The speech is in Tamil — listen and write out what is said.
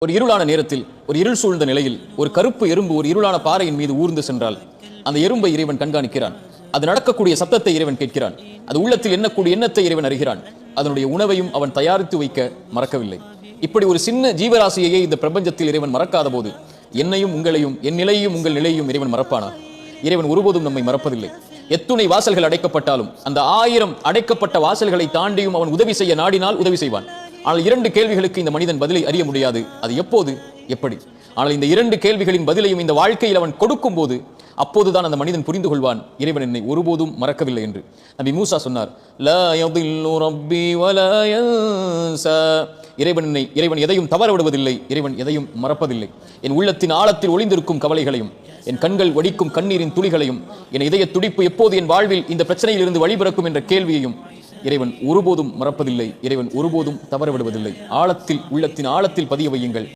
ஒரு இருளான நேரத்தில், ஒரு இருள் சூழ்ந்த நிலையில் ஒரு கருப்பு எறும்பு ஒரு இருளான பாறையின் மீது ஊர்ந்து சென்றால் அந்த எறும்பை இறைவன் கண்காணிக்கிறான். அது நடக்கக்கூடிய சத்தத்தை இறைவன் கேட்கிறான். அது உள்ளத்தில் எண்ணக்கூடிய எண்ணத்தை இறைவன் அறிகிறான். அதனுடைய உணவையும் அவன் தயாரித்து வைக்க மறக்கவில்லை. இப்படி ஒரு சின்ன ஜீவராசியையே இந்த பிரபஞ்சத்தில் இறைவன் மறக்காத போது என்னையும் உங்களையும், என் நிலையையும் உங்கள் நிலையையும் இறைவன் மறப்பானா? இறைவன் ஒருபோதும் நம்மை மறப்பதில்லை. எத்துணை வாசல்கள் அடைக்கப்பட்டாலும் அந்த 1000 அடைக்கப்பட்ட வாசல்களை தாண்டியும் அவன் உதவி செய்ய நாடினால் உதவி செய்வான். ஆனால் 2 கேள்விகளுக்கு இந்த மனிதன் பதிலை அறிய முடியாது. அது எப்போது, எப்படி? ஆனால் இந்த 2 கேள்விகளின் பதிலையும் இந்த வாழ்க்கையில் அவன் கொடுக்கும் போது அப்போதுதான் அந்த மனிதன் புரிந்து கொள்வான், இறைவன் என்னை ஒருபோதும் மறக்கவில்லை என்று. நபி மூசா சொன்னார், லா யதில்லு ரப்பி வலா யன்சா. இறைவன் எதையும் தவற விடுவதில்லை, இறைவன் எதையும் மறப்பதில்லை. என் உள்ளத்தின் ஆழத்தில் ஒளிந்திருக்கும் கவலைகளையும், என் கண்கள் வடிக்கும் கண்ணீரின் துளிகளையும், என் இதய துடிப்பு எப்போது என் வாழ்வில் இந்த பிரச்சனையிலிருந்து வழிபிறக்கும் என்ற கேள்வியையும் இறைவன் ஒருபோதும் மறப்பதில்லை. இறைவன் ஒருபோதும் தவற விடுவதில்லை. உள்ளத்தின் ஆழத்தில் பதிய வையுங்கள்.